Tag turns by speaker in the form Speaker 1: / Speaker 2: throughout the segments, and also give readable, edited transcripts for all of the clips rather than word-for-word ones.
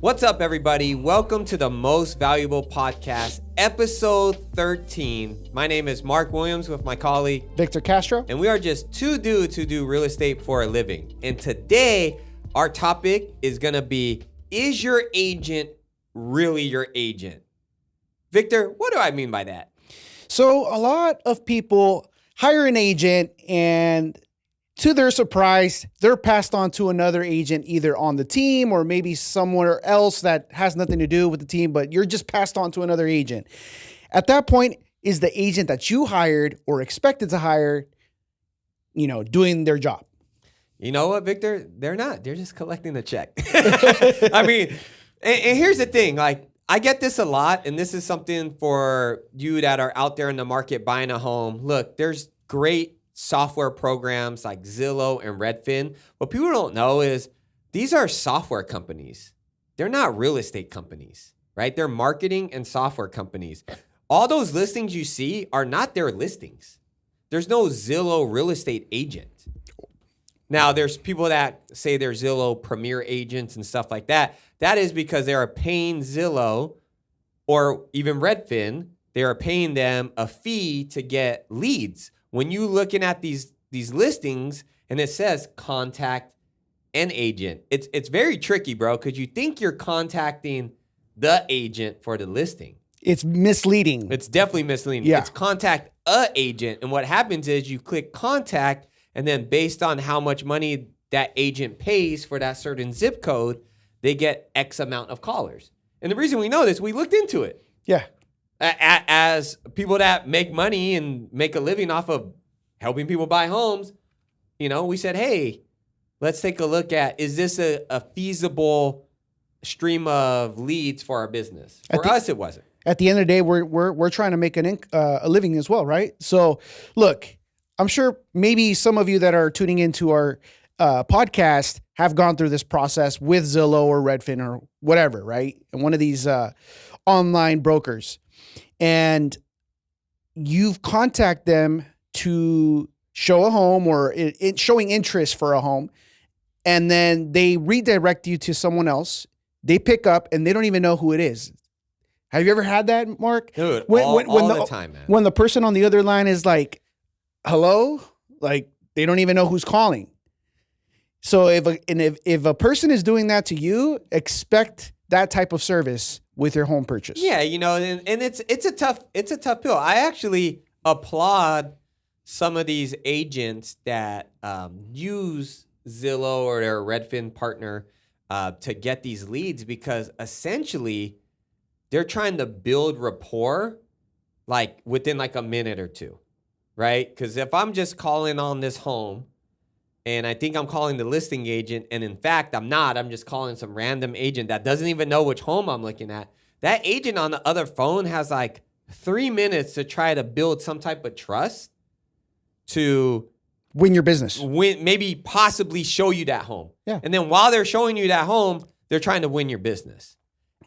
Speaker 1: What's up, everybody? Welcome to the Most Valuable Podcast, episode 13. My name is Mark Williams with my colleague,
Speaker 2: Victor Castro.
Speaker 1: and we are just two dudes who do real estate for a living. And today, our topic is going to be, is your agent really your agent? Victor, what do I mean by that?
Speaker 2: So a lot of people hire an agent and to their surprise, they're passed on to another agent either on the team or maybe somewhere else that has nothing to do with the team, but you're just passed on to another agent. At that point, is the agent that you hired or expected to hire, doing their job?
Speaker 1: You know what, Victor? They're not. They're just collecting the check. I mean, and here's the thing. Like, I get this a lot, and this is something for you that are out there in the market buying a home. Look, there's great software programs like Zillow and Redfin. What people don't know is these are software companies. They're not real estate companies, right? They're marketing and software companies. All those listings you see are not their listings. There's no Zillow real estate agent. Now, there's people that say they're Zillow premier agents and stuff like that. That is because they are paying Zillow or even Redfin, they are paying them a fee to get leads. When you looking at these listings and it says contact an agent, it's very tricky, bro, because you think you're contacting the agent for the listing.
Speaker 2: It's misleading.
Speaker 1: It's definitely misleading.
Speaker 2: Yeah.
Speaker 1: It's contact a agent. And what happens is you click contact, and then based on how much money that agent pays for that certain zip code, they get X amount of callers. And the reason we know this, we looked into it.
Speaker 2: Yeah.
Speaker 1: As people that make money and make a living off of helping people buy homes, we said, hey, let's take a look at, is this a feasible stream of leads for our business? For us, it wasn't.
Speaker 2: At the end of the day, we're trying to make a living as well, right? So, look, I'm sure maybe some of you that are tuning into our podcast have gone through this process with Zillow or Redfin or whatever, right? And one of these online brokers. And you've contacted them to show a home or showing interest for a home. And then they redirect you to someone else. They pick up and they don't even know who it is. Have you ever had that, Mark?
Speaker 1: Dude, all the time, man.
Speaker 2: When the person on the other line is like, hello? Like, they don't even know who's calling. So if a person is doing that to you, expect that type of service with your home purchase.
Speaker 1: Yeah, and it's a tough pill. I actually applaud some of these agents that use Zillow or their Redfin partner to get these leads, because essentially they're trying to build rapport like within like a minute or two, right? Because if I'm just calling on this home and I think I'm calling the listing agent, and in fact, I'm not. I'm just calling some random agent that doesn't even know which home I'm looking at. That agent on the other phone has like 3 minutes to try to build some type of trust to
Speaker 2: win your business.
Speaker 1: Maybe possibly show you that home.
Speaker 2: Yeah.
Speaker 1: And then while they're showing you that home, they're trying to win your business.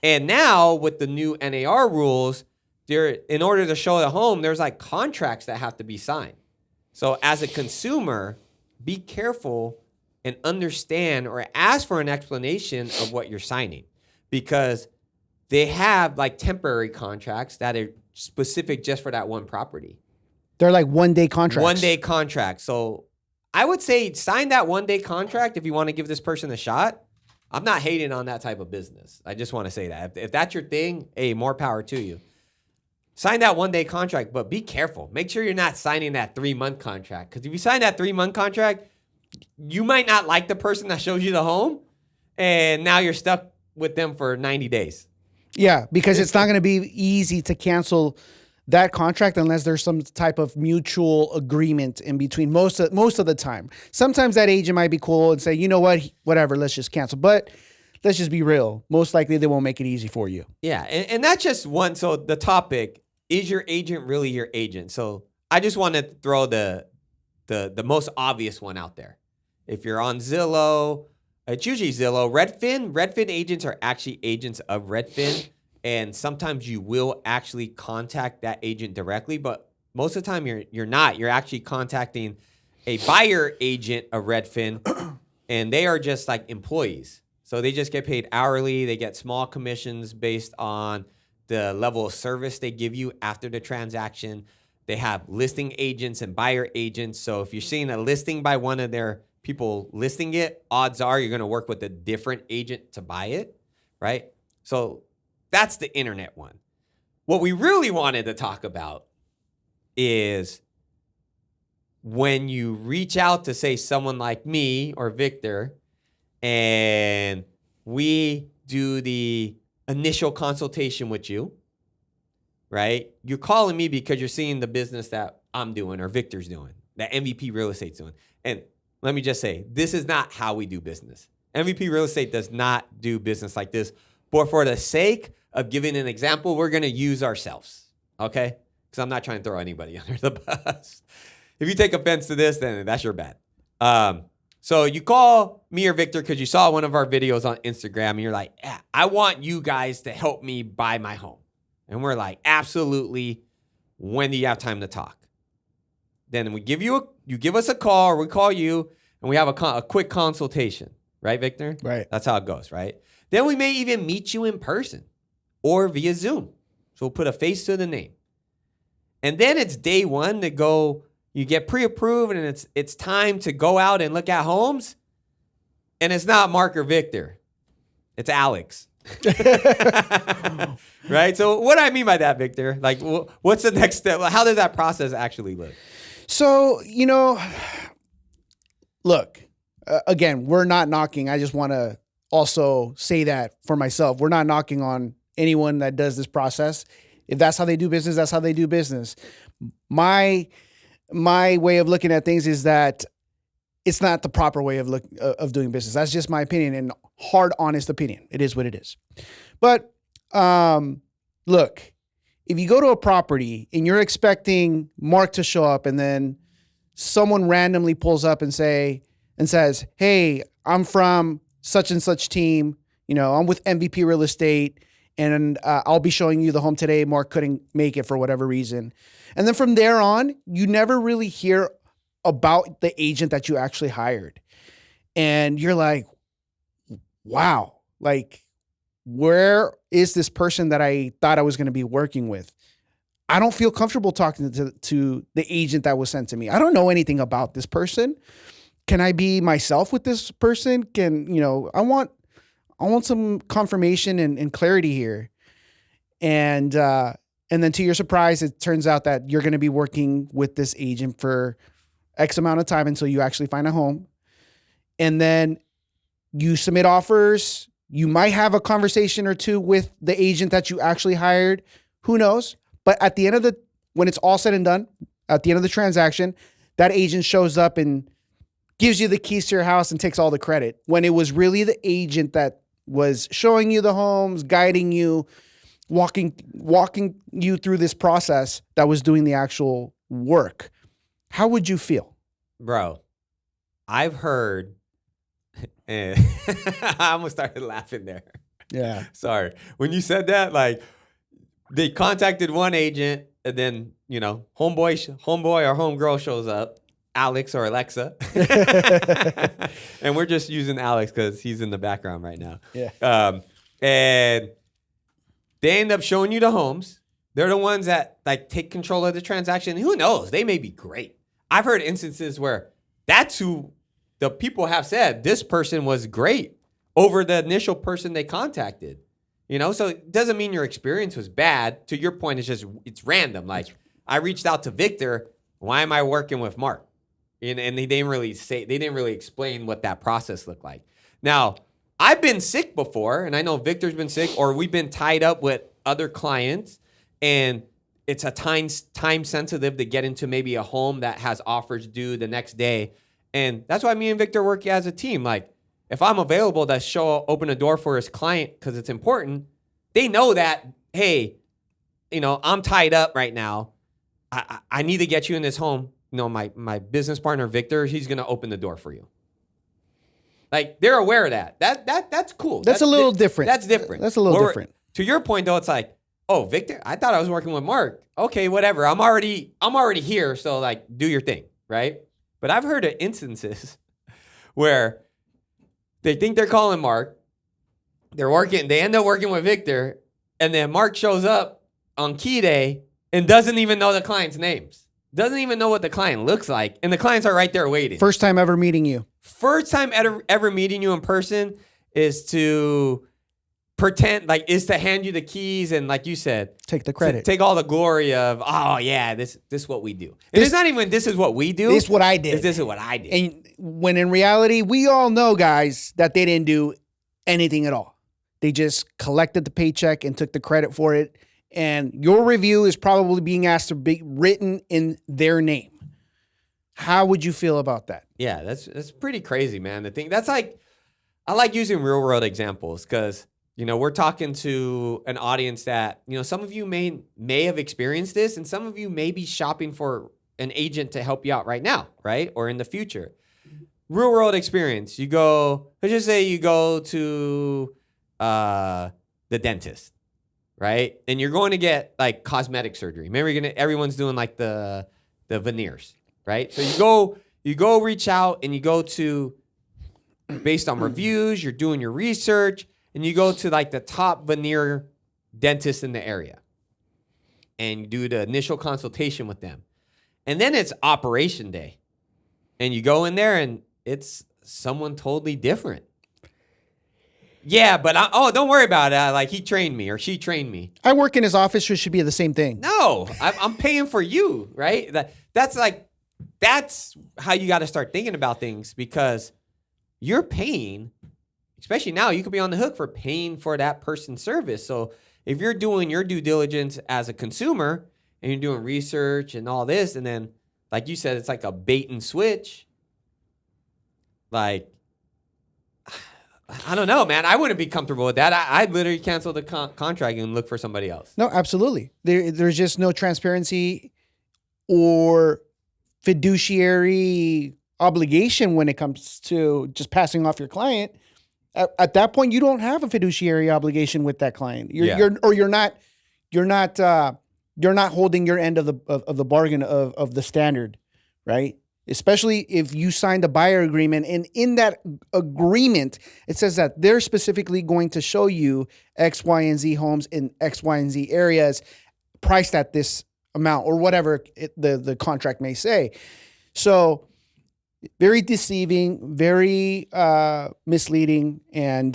Speaker 1: And now with the new NAR rules, in order to show the home, there's like contracts that have to be signed. So as a consumer, be careful and understand or ask for an explanation of what you're signing, because they have like temporary contracts that are specific just for that one property.
Speaker 2: They're like 1 day contracts.
Speaker 1: 1 day contract. So I would say sign that 1 day contract if you want to give this person a shot. I'm not hating on that type of business. I just want to say that. If that's your thing, hey, more power to you. Sign that 1 day contract, but be careful. Make sure you're not signing that 3-month contract. Because if you sign that 3-month contract, you might not like the person that shows you the home, and now you're stuck with them for 90 days.
Speaker 2: Yeah, because it's not going to be easy to cancel that contract unless there's some type of mutual agreement in between most of the time. Sometimes that agent might be cool and say, you know what, whatever, let's just cancel. But let's just be real. Most likely they won't make it easy for you.
Speaker 1: Yeah, and that's just one. So the topic, is your agent really your agent? So I just want to throw the most obvious one out there. If you're on Zillow, it's usually Zillow. Redfin agents are actually agents of Redfin. And sometimes you will actually contact that agent directly, but most of the time you're not. You're actually contacting a buyer agent of Redfin, and they are just like employees. So they just get paid hourly. They get small commissions based on the level of service they give you after the transaction. They have listing agents and buyer agents. So if you're seeing a listing by one of their people listing it, odds are you're going to work with a different agent to buy it, right? So that's the internet one. What we really wanted to talk about is when you reach out to, say, someone like me or Victor, and we do the initial consultation with you, right? You're calling me because you're seeing the business that I'm doing or Victor's doing, that MVP Real Estate's doing. And let me just say, this is not how we do business. MVP Real Estate does not do business like this. But for the sake of giving an example, we're going to use ourselves, okay? Because I'm not trying to throw anybody under the bus. If you take offense to this, then that's your bad. So you call me or Victor because you saw one of our videos on Instagram and you're like, yeah, I want you guys to help me buy my home. And we're like, absolutely. When do you have time to talk? Then you give us a call, or we call you, and we have a quick consultation. Right, Victor?
Speaker 2: Right.
Speaker 1: That's how it goes, right? Then we may even meet you in person or via Zoom. So we'll put a face to the name. And then it's day one to go. You get pre-approved, and it's time to go out and look at homes. And it's not Mark or Victor. It's Alex. Right? So what do I mean by that, Victor? Like, what's the next step? How does that process actually look?
Speaker 2: So, look, again, we're not knocking. I just want to also say that for myself. We're not knocking on anyone that does this process. If that's how they do business, that's how they do business. My way of looking at things is that it's not the proper way of doing business. That's just my opinion, and hard, honest opinion. It is what it is. But look, if you go to a property and you're expecting Mark to show up, and then someone randomly pulls up and says, "Hey, I'm from such and such team. I'm with MVP Real Estate, and I'll be showing you the home today. Mark couldn't make it for whatever reason." And then from there on, you never really hear about the agent that you actually hired. And you're like, wow, like, where is this person that I thought I was going to be working with? I don't feel comfortable talking to the agent that was sent to me. I don't know anything about this person. Can I be myself with this person? I want some confirmation and clarity here. And then to your surprise, it turns out that you're going to be working with this agent for X amount of time until you actually find a home. And then you submit offers. You might have a conversation or two with the agent that you actually hired. Who knows? But at the end when it's all said and done, at the end of the transaction, that agent shows up and gives you the keys to your house and takes all the credit, when it was really the agent that was showing you the homes, guiding you, walking you through this process, that was doing the actual work. How would you feel?
Speaker 1: Bro, I've heard, and I almost started laughing there.
Speaker 2: Yeah.
Speaker 1: Sorry. When you said that, like, they contacted one agent, and then, homeboy or homegirl shows up, Alex or Alexa. And we're just using Alex because he's in the background right now.
Speaker 2: Yeah.
Speaker 1: And they end up showing you the homes. They're the ones that take control of the transaction. Who knows? They may be great. I've heard instances where that's who the people have said this person was great over the initial person they contacted. So it doesn't mean your experience was bad. To your point, it's random. Like, I reached out to Victor. Why am I working with Mark? And they didn't really explain what that process looked like. Now, I've been sick before, and I know Victor's been sick, or we've been tied up with other clients, and it's a time sensitive to get into maybe a home that has offers due the next day. And that's why me and Victor work as a team. Like, if I'm available to open a door for his client because it's important, they know that, hey, I'm tied up right now. I need to get you in this home. My business partner, Victor, he's going to open the door for you. Like, they're aware of that. That's cool.
Speaker 2: That's a little different.
Speaker 1: That's different.
Speaker 2: That's a little different.
Speaker 1: To your point, though, it's like, oh, Victor, I thought I was working with Mark. Okay, whatever. I'm already here, so, like, do your thing, right? But I've heard of instances where they think they're calling Mark. They end up working with Victor, and then Mark shows up on key day and doesn't even know the client's names. Doesn't even know what the client looks like. And the clients are right there waiting.
Speaker 2: First time ever meeting you.
Speaker 1: First time ever meeting you in person is to pretend, is to hand you the keys and, like you said,
Speaker 2: take the credit.
Speaker 1: Take all the glory of, oh, yeah, this is what we do. And it's not even this is what we do.
Speaker 2: This is what I did.
Speaker 1: This is what I did.
Speaker 2: And when in reality, we all know, guys, that they didn't do anything at all. They just collected the paycheck and took the credit for it. And your review is probably being asked to be written in their name. How would you feel about that?
Speaker 1: Yeah, that's pretty crazy, man. The thing I like using real world examples because, we're talking to an audience that, some of you may have experienced this, and some of you may be shopping for an agent to help you out right now, right? Or in the future. Real world experience. Let's just say you go to the dentist, right? And you're going to get cosmetic surgery. Remember, everyone's doing the veneers, right? So you go reach out and you go to, based on reviews, you're doing your research, and you go to the top veneer dentist in the area and you do the initial consultation with them. And then it's operation day. And you go in there and it's someone totally different. Yeah, but don't worry about it. He trained me or she trained me.
Speaker 2: I work in his office, so it should be the same thing.
Speaker 1: No, I'm paying for you, right? That's how you got to start thinking about things because you're paying, especially now, you could be on the hook for paying for that person's service. So if you're doing your due diligence as a consumer and you're doing research and all this, and then, like you said, it's like a bait and switch. I don't know, man. I wouldn't be comfortable with that. I'd literally cancel the contract and look for somebody else.
Speaker 2: No, absolutely. There's just no transparency or fiduciary obligation when it comes to just passing off your client. At that point, you don't have a fiduciary obligation with that client. You're not holding your end of the bargain of the standard, right? Especially if you signed a buyer agreement, and in that agreement, it says that they're specifically going to show you X, Y, and Z homes in X, Y, and Z areas priced at this amount or whatever the contract may say. So very deceiving, very misleading, and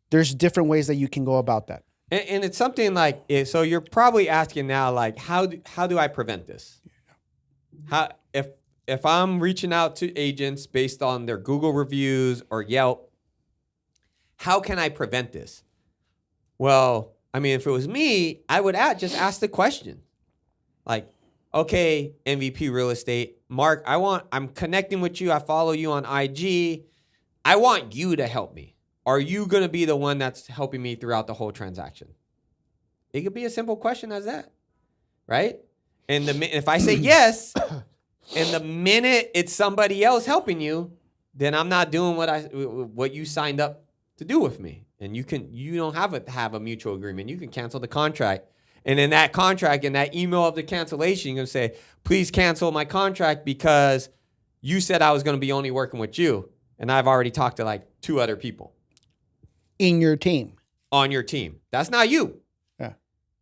Speaker 2: there's different ways that you can go about that.
Speaker 1: And it's something so you're probably asking now, how do I prevent this? If I'm reaching out to agents based on their Google reviews or Yelp, how can I prevent this? Well, if it was me, I would just ask the question. Okay, MVP Real Estate, Mark, I'm connecting with you. I follow you on IG. I want you to help me. Are you going to be the one that's helping me throughout the whole transaction? It could be a simple question as that, right? And if I say yes, and the minute it's somebody else helping you, then I'm not doing what you signed up to do with me. And you don't have a mutual agreement. You can cancel the contract. And in that contract, in that email of the cancellation, you're going to say, please cancel my contract because you said I was going to be only working with you. And I've already talked to 2 other people.
Speaker 2: In your team.
Speaker 1: On your team. That's not you.
Speaker 2: Yeah.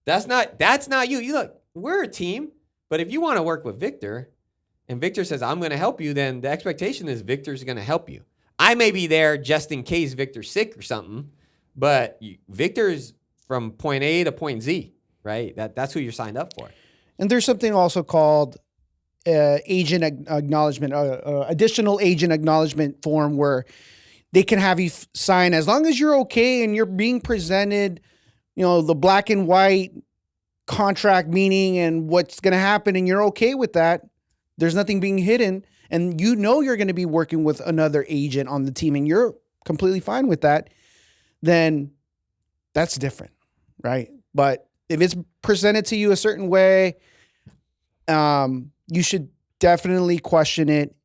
Speaker 1: That's not you. Look, we're a team. But if you want to work with Victor and Victor says, I'm going to help you, then the expectation is Victor's going to help you. I may be there just in case Victor's sick or something, but Victor's from point A to point Z. Right? That's who you're signed up for.
Speaker 2: And there's something also called agent acknowledgement, additional agent acknowledgement form where they can have you sign as long as you're okay and you're being presented, the black and white contract meaning and what's going to happen and you're okay with that. There's nothing being hidden and you're going to be working with another agent on the team and you're completely fine with that. Then that's different, right? But if it's presented to you a certain way, you should definitely question it.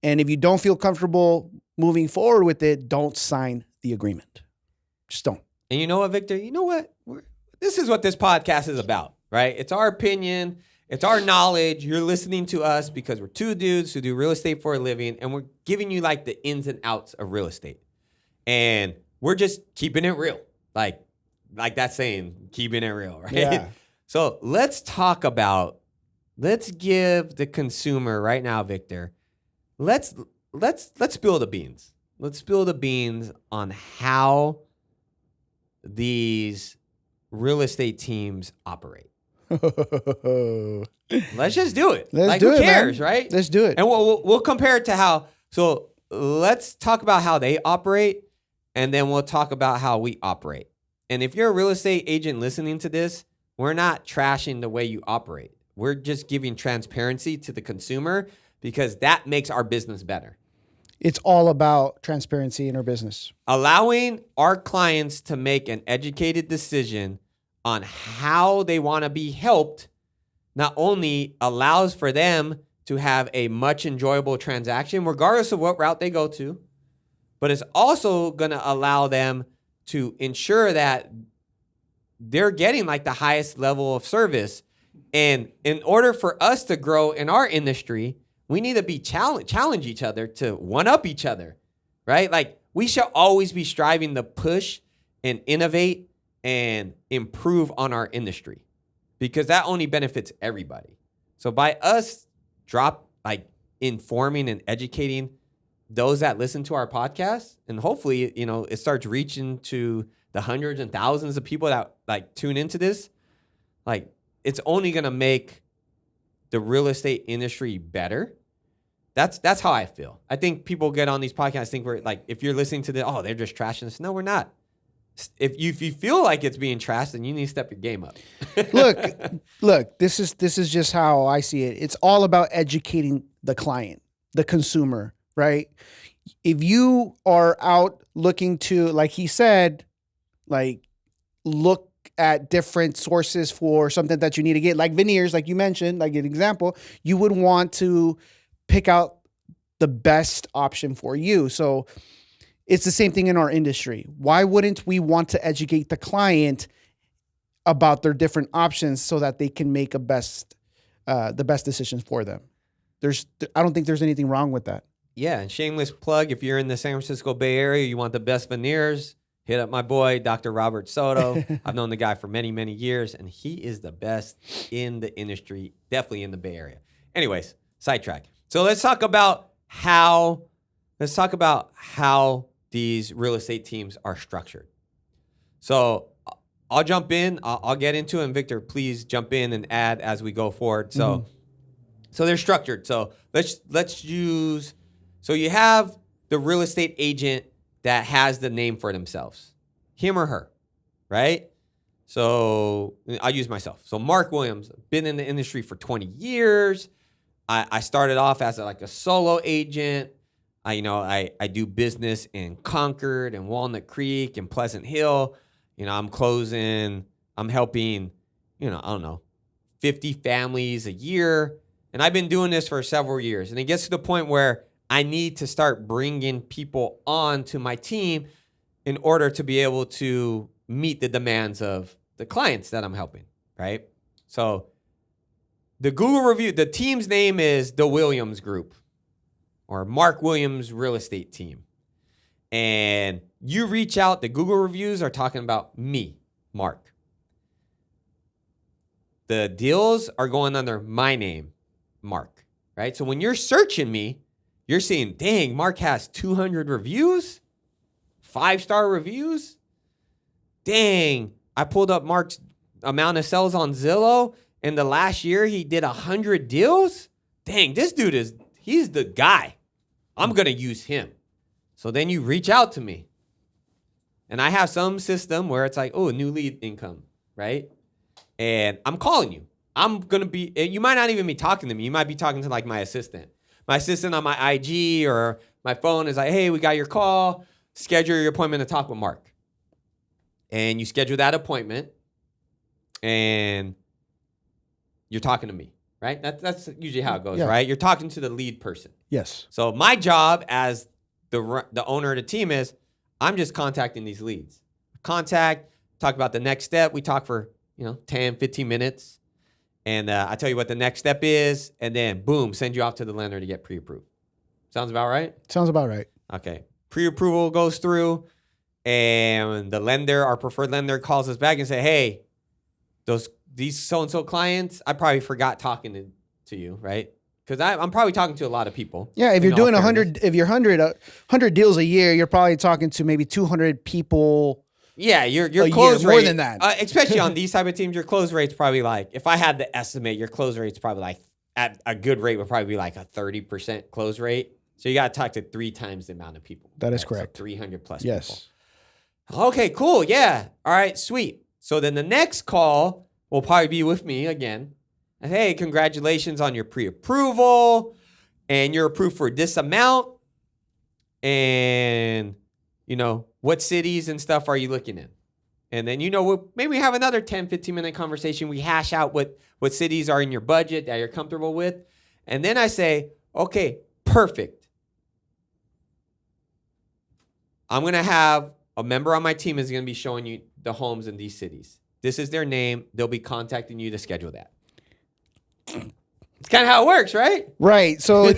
Speaker 2: And if you don't feel comfortable moving forward with it, don't sign the agreement. Just don't.
Speaker 1: And you know what, Victor? You know what? This is what this podcast is about, right? It's our opinion. It's our knowledge. You're listening to us because we're 2 dudes who do real estate for a living, and we're giving you the ins and outs of real estate. And we're just keeping it real. Like that saying, keeping it real, right?
Speaker 2: Yeah.
Speaker 1: So let's give the consumer right now, Victor, let's spill the beans. Let's spill the beans on how these real estate teams operate. Let's just do it. Who cares, right?
Speaker 2: Let's do it.
Speaker 1: And we'll compare it to how. So let's talk about how they operate, and then we'll talk about how we operate. And if you're a real estate agent listening to this, we're not trashing the way you operate. We're just giving transparency to the consumer because that makes our business better.
Speaker 2: It's all about transparency in our business.
Speaker 1: Allowing our clients to make an educated decision on how they want to be helped not only allows for them to have a much enjoyable transaction, regardless of what route they go to, but it's also going to allow them to ensure that they're getting like the highest level of service. And in order for us to grow in our industry, we need to be challenge each other to one up each other, right? Like we should always be striving to push and innovate and improve on our industry because that only benefits everybody. So by us informing and educating those that listen to our podcast, and hopefully, it starts reaching to the hundreds and thousands of people that like tune into this, like it's only going to make the real estate industry better. That's how I feel. I think people get on these podcasts, think we're like, if you're listening to they're just trashing us. No, we're not. If you feel like it's being trashed, then you need to step your game up.
Speaker 2: Look, this is just how I see it. It's all about educating the client, the consumer, right? If you are out looking to, like he said, like look at different sources for something that you need to get, like veneers, like you mentioned, like an example, you would want to pick out the best option for you. So it's the same thing in our industry. Why wouldn't we want to educate the client about their different options so that they can make the best decisions for them? I don't think there's anything wrong with that.
Speaker 1: Yeah, and shameless plug, if you're in the San Francisco Bay Area, you want the best veneers, hit up my boy, Dr. Robert Soto. I've known the guy for many, many years, and he is the best in the industry, definitely in the Bay Area. Anyways, sidetrack. So let's talk about how these real estate teams are structured. So I'll jump in. I'll get into it. And Victor, please jump in and add as we go forward. So, so they're structured. So let's use. So you have the real estate agent that has the name for themselves, him or her, right? So I'll use myself. So Mark Williams, been in the industry for 20 years. I started off as a solo agent. I do business in Concord and Walnut Creek and Pleasant Hill. I'm helping, 50 families a year. And I've been doing this for several years. And it gets to the point where I need to start bringing people on to my team in order to be able to meet the demands of the clients that I'm helping, right? So the Google review, the team's name is the Williams Group or Mark Williams Real Estate Team. And you reach out, the Google reviews are talking about me, Mark. The deals are going under my name, Mark, right? So when you're searching me, you're seeing, dang, Mark has 200 reviews, 5-star reviews. Dang, I pulled up Mark's amount of sales on Zillow. In the last year, he did 100 deals. Dang, this dude he's the guy. I'm going to use him. So then you reach out to me. And I have some system where it's like, oh, new lead income, right? And I'm calling you. You might not even be talking to me. You might be talking to my assistant. My assistant on my IG or my phone is like, hey, we got your call. Schedule your appointment to talk with Mark. And you schedule that appointment. And you're talking to me, right? That's usually how it goes, right? You're talking to the lead person.
Speaker 2: Yes.
Speaker 1: So my job as the owner of the team is I'm just contacting these leads. Talk about the next step. We talk for 10, 15 minutes. And I tell you what the next step is. And then, boom, send you off to the lender to get pre-approved. Sounds about right?
Speaker 2: Sounds about right.
Speaker 1: Okay. Pre-approval goes through. and the lender, our preferred lender, calls us back and say, hey, these so-and-so clients, I probably forgot talking to you, right? Because I'm probably talking to a lot of people.
Speaker 2: Yeah, if you're doing 100, if you're 100 deals a year, you're probably talking to maybe 200 people.
Speaker 1: Yeah, your close rate
Speaker 2: more than that,
Speaker 1: especially on these type of teams, your close rate's probably like, if I had to estimate, your close rate's probably like at a good rate would probably be like a 30% close rate. So you got to talk to 3 times the amount of people.
Speaker 2: That is correct.
Speaker 1: So 300 plus
Speaker 2: yes.
Speaker 1: people. Okay, cool. Yeah. All right, sweet. So then the next call will probably be with me again. Hey, congratulations on your pre-approval, and you're approved for this amount. And, what cities and stuff are you looking in? And then, maybe we have another 10, 15-minute conversation. We hash out what cities are in your budget that you're comfortable with. And then I say, okay, perfect. I'm going to have a member on my team is going to be showing you the homes in these cities. This is their name. They'll be contacting you to schedule that. It's kind of how it works, right?
Speaker 2: Right. So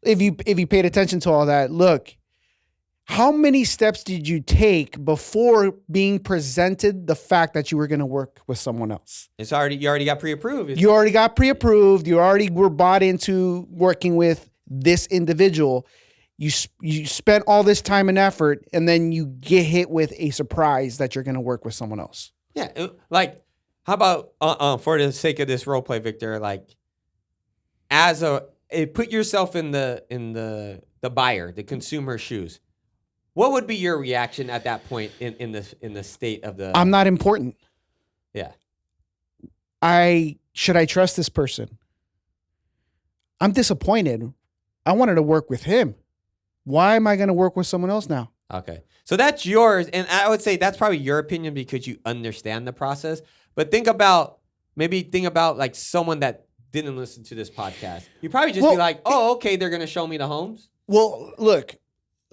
Speaker 2: if you paid attention to all that, look, how many steps did you take before being presented the fact that you were going to work with someone else?
Speaker 1: You already got pre-approved.
Speaker 2: You already got pre-approved. You already were bought into working with this individual. You spent all this time and effort, and then you get hit with a surprise that you're going to work with someone else.
Speaker 1: Yeah. Like, how about, for the sake of this role play, Victor, like, put yourself in the buyer, the consumer's shoes. What would be your reaction at that point in the state of the?
Speaker 2: I'm not important.
Speaker 1: Yeah.
Speaker 2: Should I trust this person? I'm disappointed. I wanted to work with him. Why am I going to work with someone else now?
Speaker 1: Okay. So that's yours. And I would say that's probably your opinion because you understand the process. But think about like someone that didn't listen to this podcast. You probably just be like, oh, okay, they're going to show me the homes.
Speaker 2: Well, look,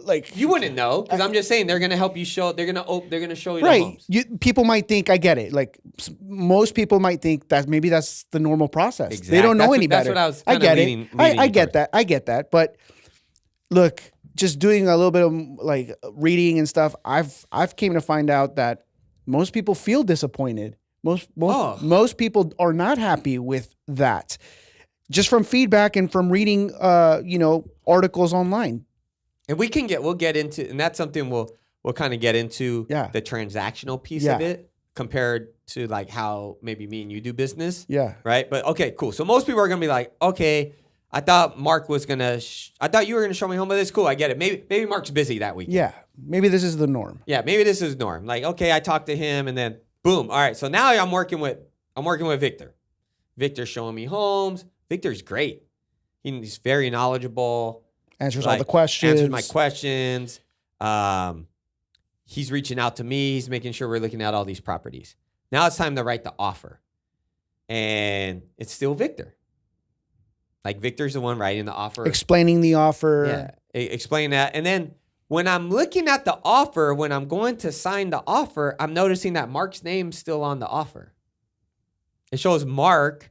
Speaker 2: like
Speaker 1: you wouldn't know because I'm just saying they're going to help you show. They're going to show you
Speaker 2: right.
Speaker 1: the homes.
Speaker 2: People might think I get it. Like most people might think that maybe that's the normal process.
Speaker 1: Exactly.
Speaker 2: They don't know any better.
Speaker 1: That's what I was.
Speaker 2: I get it. I get that. I get that. But look, just doing a little bit of like reading and stuff, I've came to find out that most people feel disappointed. Most people are not happy with that. Just from feedback and from reading articles online.
Speaker 1: And we'll get into, and that's something we'll kind of get into the transactional piece of it compared to like how maybe me and you do business.
Speaker 2: Yeah.
Speaker 1: Right. But okay, cool. So most people are going to be like, okay, I thought Mark was going to, I thought you were going to show me home, but it's cool. I get it. Maybe Mark's busy that week.
Speaker 2: Yeah. Maybe this is the norm.
Speaker 1: Yeah. Maybe this is norm. Like, okay, I talked to him and then boom. All right. So now I'm working with Victor. Victor's showing me homes. Victor's great. He's very knowledgeable.
Speaker 2: Answers all the questions.
Speaker 1: Answers my questions. He's reaching out to me. He's making sure we're looking at all these properties. Now it's time to write the offer. And it's still Victor. Like Victor's the one writing the offer.
Speaker 2: Explaining the offer.
Speaker 1: Yeah, explain that. And then when I'm looking at the offer, when I'm going to sign the offer, I'm noticing that Mark's name's still on the offer. It shows Mark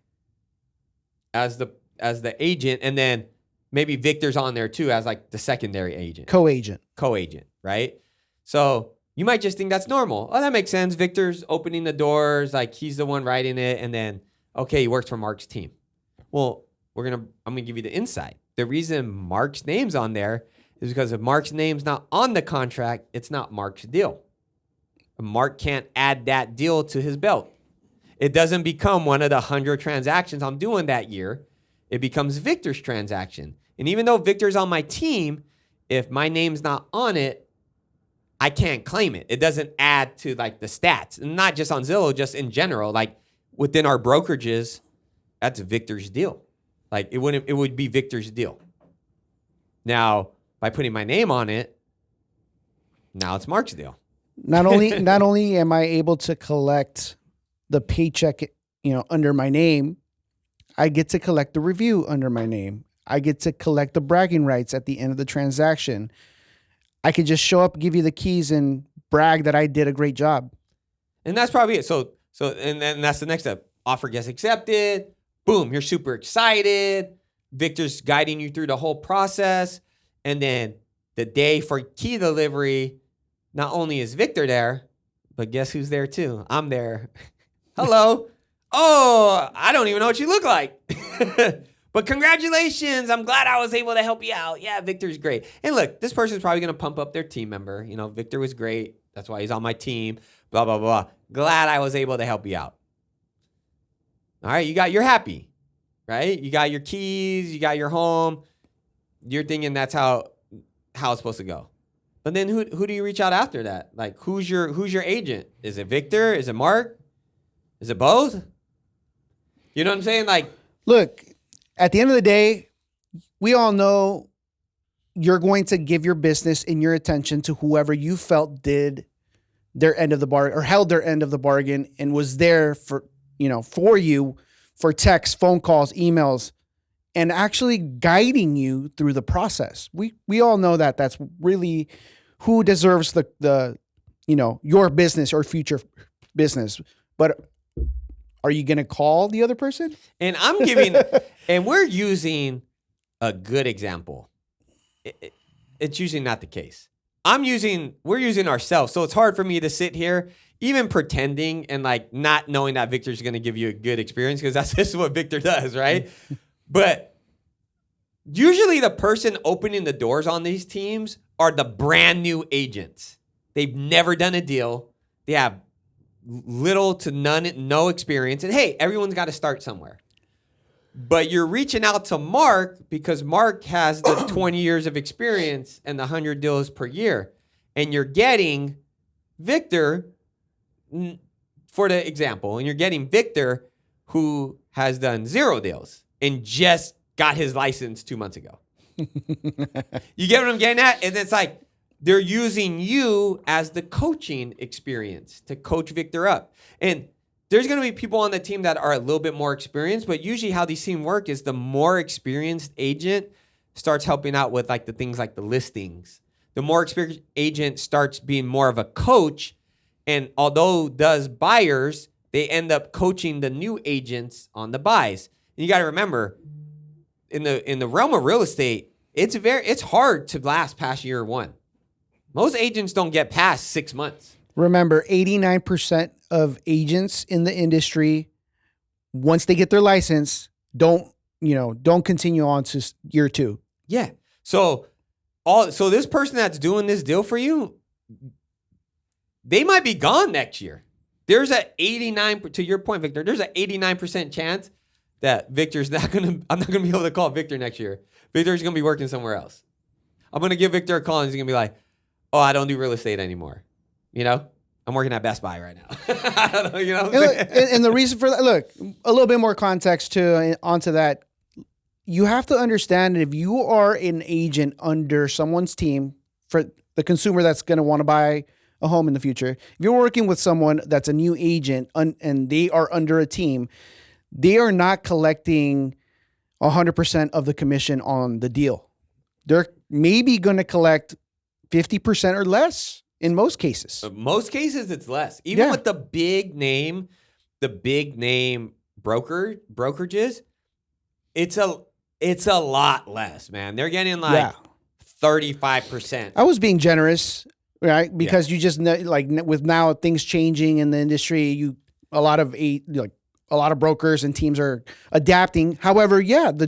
Speaker 1: as the agent, and then maybe Victor's on there too as like the secondary agent. Co-agent, right? So you might just think that's normal. Oh, that makes sense. Victor's opening the doors, like he's the one writing it, and then okay, he works for Mark's team. Well, I'm gonna give you the insight. The reason Mark's name's on there is because if Mark's name's not on the contract, it's not Mark's deal. Mark can't add that deal to his belt. It doesn't become one of the 100 transactions I'm doing that year. It becomes Victor's transaction. And even though Victor's on my team, if my name's not on it, I can't claim it. It doesn't add to like the stats. And not just on Zillow, just in general. Like within our brokerages, that's Victor's deal. Like it would be Victor's deal. Now, by putting my name on it, now it's Mark's deal.
Speaker 2: Not only am I able to collect the paycheck, under my name, I get to collect the review under my name. I get to collect the bragging rights at the end of the transaction. I could just show up, give you the keys, and brag that I did a great job.
Speaker 1: And that's probably it. So and then that's the next step. Offer gets accepted. Boom, you're super excited. Victor's guiding you through the whole process. And then the day for key delivery, not only is Victor there, but guess who's there too? I'm there. Hello. Oh, I don't even know what you look like. But congratulations. I'm glad I was able to help you out. Yeah, Victor's great. And look, this person's probably going to pump up their team member. You know, Victor was great. That's why he's on my team. Blah, blah, blah. Glad I was able to help you out. All right, you're happy, right? You got your keys, you got your home. You're thinking that's how it's supposed to go. But then who do you reach out after that? Like, who's your agent? Is it Victor? Is it Mark? Is it both? You know what I'm saying? Like,
Speaker 2: look, at the end of the day, we all know you're going to give your business and your attention to whoever you felt did their end of the bargain or held their end of the bargain and was there for you for texts, phone calls, emails, and actually guiding you through the process. We all know that that's really who deserves the your business or future business. But are you going to call the other person?
Speaker 1: And I'm giving, and we're using a good example. It's usually not the case. We're using ourselves. So it's hard for me to sit here, even pretending and like not knowing that Victor's going to give you a good experience because that's just what Victor does, right? But usually the person opening the doors on these teams are the brand new agents. They've never done a deal. They have little to no experience. And hey, everyone's got to start somewhere. But you're reaching out to Mark because Mark has the 20 years of experience and the 100 deals per year. And you're getting Victor, for the example, and you're getting Victor who has done 0 deals and just got his license 2 months ago. You get what I'm getting at? And it's like, they're using you as the coaching experience to coach Victor up. And there's going to be people on the team that are a little bit more experienced, but usually how these teams work is the more experienced agent starts helping out with like the things like the listings. The more experienced agent starts being more of a coach. And although does buyers, they end up coaching the new agents on the buys. And you got to remember, in the realm of real estate, it's hard to last past year 1. Most agents don't get past 6 months.
Speaker 2: Remember, 89% of agents in the industry, once they get their license, don't continue on to year 2.
Speaker 1: Yeah. So this person that's doing this deal for you, they might be gone next year. There's a 89, to your point, Victor, there's an 89% chance that I'm not going to be able to call Victor next year. Victor's going to be working somewhere else. I'm going to give Victor a call and he's going to be like, oh, I don't do real estate anymore. I'm working at Best Buy right now. I don't know,
Speaker 2: and the reason for that, look, a little bit more context onto that. You have to understand that if you are an agent under someone's team for the consumer that's going to want to buy a home in the future, if you're working with someone that's a new agent and they are under a team, they are not collecting 100% of the commission on the deal. They're maybe going to collect 50% or less in most cases.
Speaker 1: Most cases, it's less. Even with the big name brokerages, it's a lot less, man. They're getting like 35%.
Speaker 2: I was being generous, right? Because you just know, like with now things changing in the industry, a lot of brokers and teams are adapting. However, the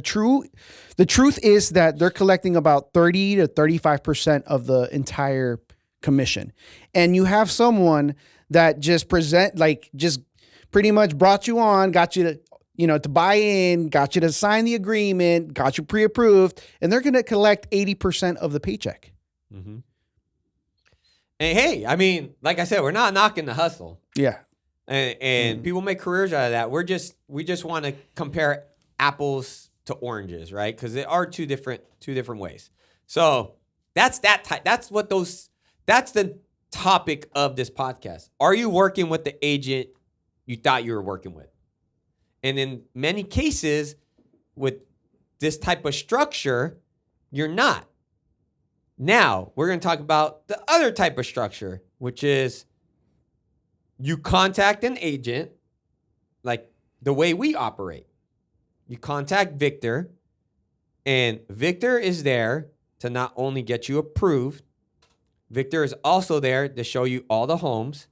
Speaker 2: truth is that they're collecting about 30 to 35% of the entire commission. And you have someone that just pretty much brought you on, got you to buy in, got you to sign the agreement, got you pre-approved, and they're going to collect 80% of the paycheck.
Speaker 1: Mm-hmm. And hey, I mean, like I said, we're not knocking the hustle.
Speaker 2: Yeah.
Speaker 1: And people make careers out of that. We just want to compare apples to oranges, right? Because they are two different ways. So that's that's the topic of this podcast. Are you working with the agent you thought you were working with? And in many cases, with this type of structure, you're not. Now, we're going to talk about the other type of structure, which is you contact an agent, like the way we operate. You contact Victor, and Victor is there to not only get you approved, Victor is also there to show you all the homes.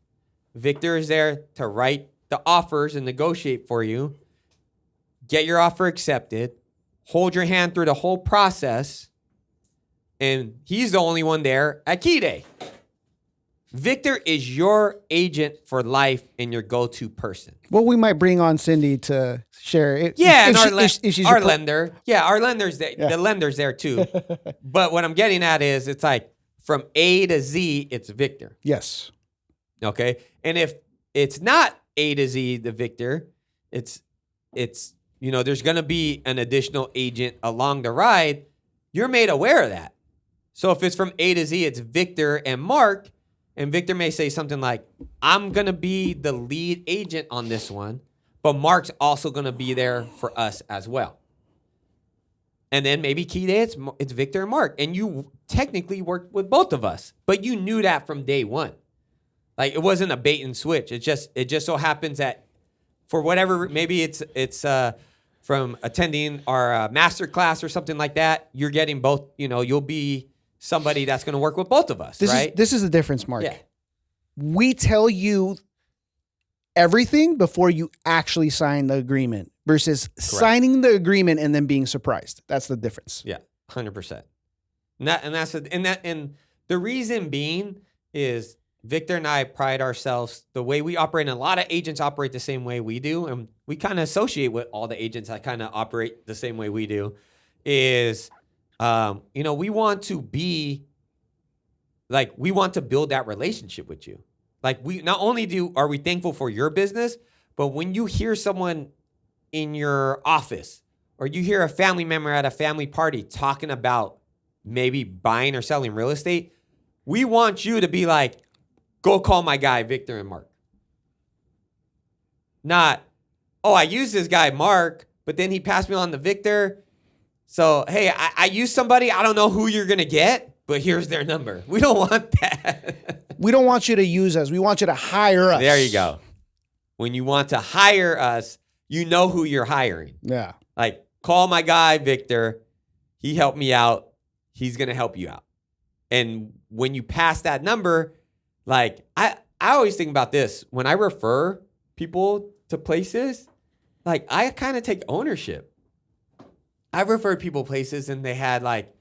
Speaker 1: Victor is there to write the offers and negotiate for you. Get your offer accepted. Hold your hand through the whole process. And he's the only one there at Key Day. Victor is your agent for life and your go-to person.
Speaker 2: Well, we might bring on Cindy to share it.
Speaker 1: Yeah, and our lender. Yeah, our lender's there.
Speaker 2: Yeah.
Speaker 1: The lender's there too. But what I'm getting at is it's like from A to Z, it's Victor.
Speaker 2: Yes.
Speaker 1: Okay. And if it's not A to Z, the Victor, it's there's going to be an additional agent along the ride. You're made aware of that. So if it's from A to Z, it's Victor and Mark. And Victor may say something like, I'm going to be the lead agent on this one, but Mark's also going to be there for us as well. And then maybe Key Day, it's Victor and Mark. And you technically worked with both of us, but you knew that from day one. Like, it wasn't a bait and switch. It just so happens that for whatever, maybe it's from attending our master class or something like that, you're getting both, you'll be somebody that's going to work with both of us, right?
Speaker 2: This is the difference, Mark.
Speaker 1: Yeah.
Speaker 2: We tell you everything before you actually sign the agreement versus signing the agreement and then being surprised. That's the difference.
Speaker 1: Yeah, 100%. And the reason being is Victor and I pride ourselves, the way we operate, and a lot of agents operate the same way we do, and we kind of associate with all the agents that kind of operate the same way we do, is, we want to be, like, we want to build that relationship with you. Like, we not only are we thankful for your business, but when you hear someone in your office or you hear a family member at a family party talking about maybe buying or selling real estate, we want you to be like, go call my guy, Victor and Mark. Not, I used this guy, Mark, but then he passed me on to Victor. So, hey, I used somebody. I don't know who you're going to get, but here's their number. We don't want that.
Speaker 2: We don't want you to use us. We want you to hire us.
Speaker 1: There you go. When you want to hire us, you know who you're hiring.
Speaker 2: Yeah.
Speaker 1: Like, call my guy, Victor. He helped me out. He's going to help you out. And when you pass that number, like, I always think about this. When I refer people to places, like, I kind of take ownership. I've referred people places and they had, like,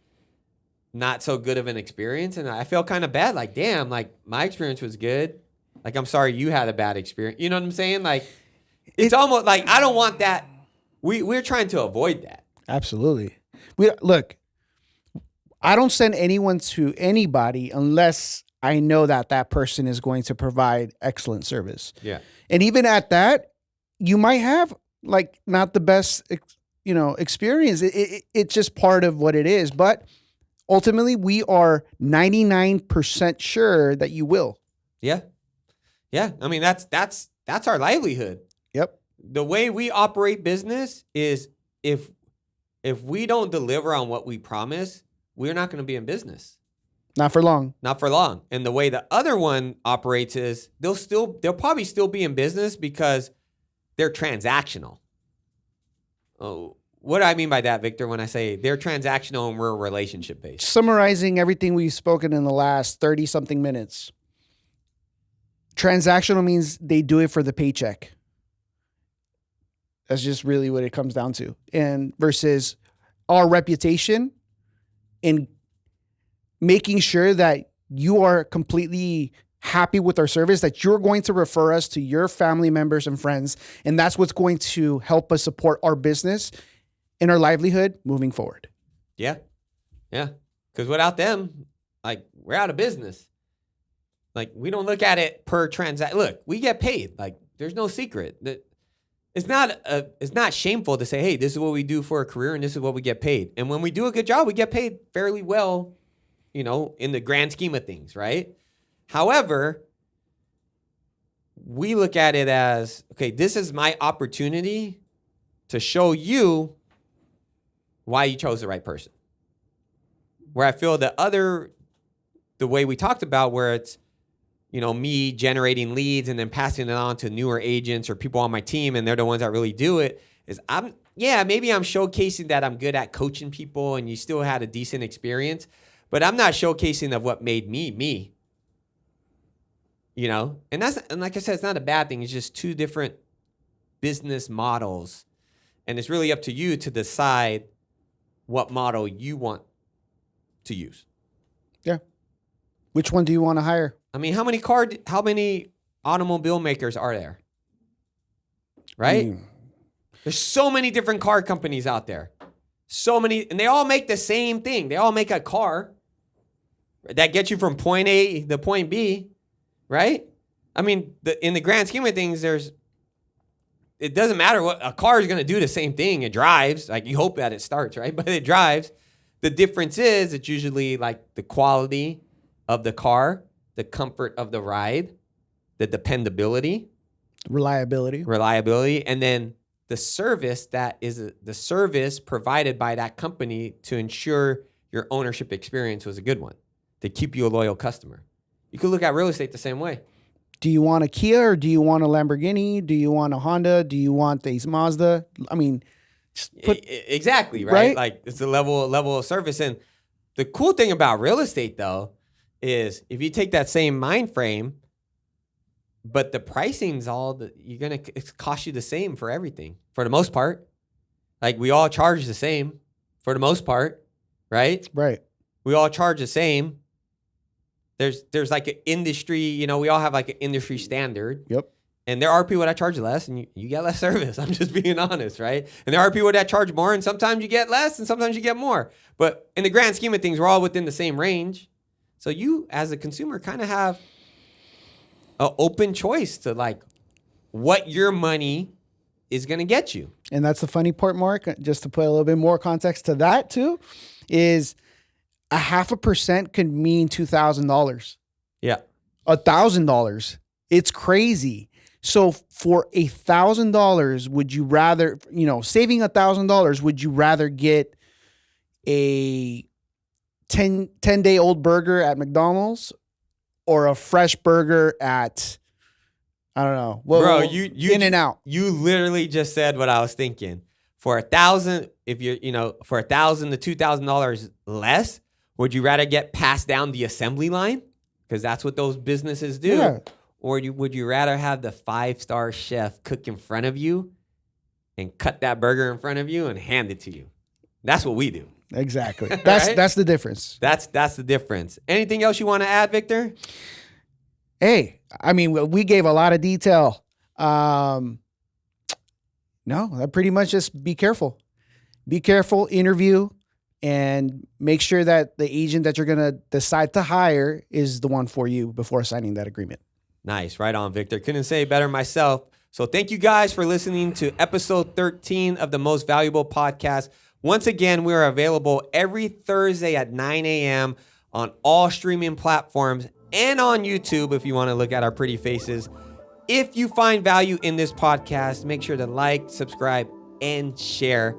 Speaker 1: not so good of an experience. And I feel kind of bad. Like, damn, like, my experience was good. Like, I'm sorry you had a bad experience. You know what I'm saying? Like, it's almost like, I don't want that. We're trying to avoid that.
Speaker 2: Absolutely. Look, I don't send anyone to anybody unless I know that person is going to provide excellent service.
Speaker 1: Yeah.
Speaker 2: And even at that, you might have, like, not the best, experience. It's just part of what it is. But ultimately, we are 99% sure that you will.
Speaker 1: Yeah. Yeah. I mean, that's our livelihood.
Speaker 2: Yep.
Speaker 1: The way we operate business is if we don't deliver on what we promise, we're not going to be in business.
Speaker 2: Not for long.
Speaker 1: Not for long. And the way the other one operates is they'll probably still be in business because they're transactional. Oh, what do I mean by that, Victor, when I say they're transactional and we're relationship based?
Speaker 2: Summarizing everything we've spoken in the last 30 something minutes. Transactional means they do it for the paycheck. That's just really what it comes down to. And versus our reputation in making sure that you are completely happy with our service, that you're going to refer us to your family members and friends. And that's what's going to help us support our business and our livelihood moving forward.
Speaker 1: Yeah. Yeah. Because without them, like, we're out of business. Like, we don't look at it per transaction. Look, we get paid. Like, there's no secret. It's not shameful to say, hey, this is what we do for a career and this is what we get paid. And when we do a good job, we get paid fairly well, in the grand scheme of things, right? However, we look at it as, okay, this is my opportunity to show you why you chose the right person. Where I feel the way we talked about, where it's, me generating leads and then passing it on to newer agents or people on my team, and they're the ones that really do it, is maybe I'm showcasing that I'm good at coaching people and you still had a decent experience. but I'm not showcasing of what made me. You know, and like I said, it's not a bad thing. It's just two different business models, and it's really up to you to decide what model you want to use.
Speaker 2: Yeah. Which one do you want to hire?
Speaker 1: I mean, how many automobile makers are there? Right? There's so many different car companies out there. So many, and they all make the same thing. They all make a car that gets you from point A to point B, right? I mean, in the grand scheme of things, it doesn't matter what a car is going to do the same thing. It drives, like you hope that it starts, right? But it drives. The difference is it's usually like the quality of the car, the comfort of the ride, the dependability, reliability, and then the service that is the service provided by that company to ensure your ownership experience was a good one, to keep you a loyal customer. You could look at real estate the same way.
Speaker 2: Do you want a Kia or do you want a Lamborghini? Do you want a Honda? Do you want a Mazda? I mean,
Speaker 1: exactly, right? Like it's a level of service. And the cool thing about real estate, though, is if you take that same mind frame, but the pricing's it's cost you the same for everything, for the most part. Like we all charge the same for the most part, right?
Speaker 2: Right.
Speaker 1: We all charge the same. There's like an industry, you know, we all have like an industry standard.
Speaker 2: Yep.
Speaker 1: And there are people that charge less and you get less service. I'm just being honest, right? And there are people that charge more and sometimes you get less and sometimes you get more. But in the grand scheme of things, we're all within the same range. So you, as a consumer, kind of have an open choice to like what your money is going to get you.
Speaker 2: And that's the funny part, Mark, just to put a little bit more context to that too, is 0.5% could mean $2,000.
Speaker 1: Yeah.
Speaker 2: $1,000. It's crazy. So for $1,000, would you rather, saving $1,000, would you rather get a 10-day-old burger at McDonald's or a fresh burger at, I don't know.
Speaker 1: Bro, you
Speaker 2: In-N-Out.
Speaker 1: You literally just said what I was thinking. For $1,000, if you're, for $1,000 to $2,000 less, would you rather get passed down the assembly line? Because that's what those businesses do.
Speaker 2: Yeah.
Speaker 1: Or would you rather have the 5-star chef cook in front of you and cut that burger in front of you and hand it to you? That's what we do.
Speaker 2: Exactly. That's the difference.
Speaker 1: That's the difference. Anything else you want to add, Victor?
Speaker 2: Hey, I mean, we gave a lot of detail. No, pretty much just be careful. Be careful, interview, and make sure that the agent that you're going to decide to hire is the one for you before signing that agreement.
Speaker 1: Nice. Right on, Victor. Couldn't say it better myself. So thank you guys for listening to episode 13 of the Most Valuable Podcast. Once again, we are available every Thursday at 9 a.m. on all streaming platforms and on YouTube if you want to look at our pretty faces. If you find value in this podcast, make sure to like, subscribe, and share.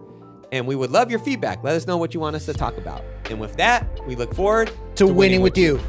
Speaker 1: And we would love your feedback. Let us know what you want us to talk about. And with that, we look forward
Speaker 2: to winning with you.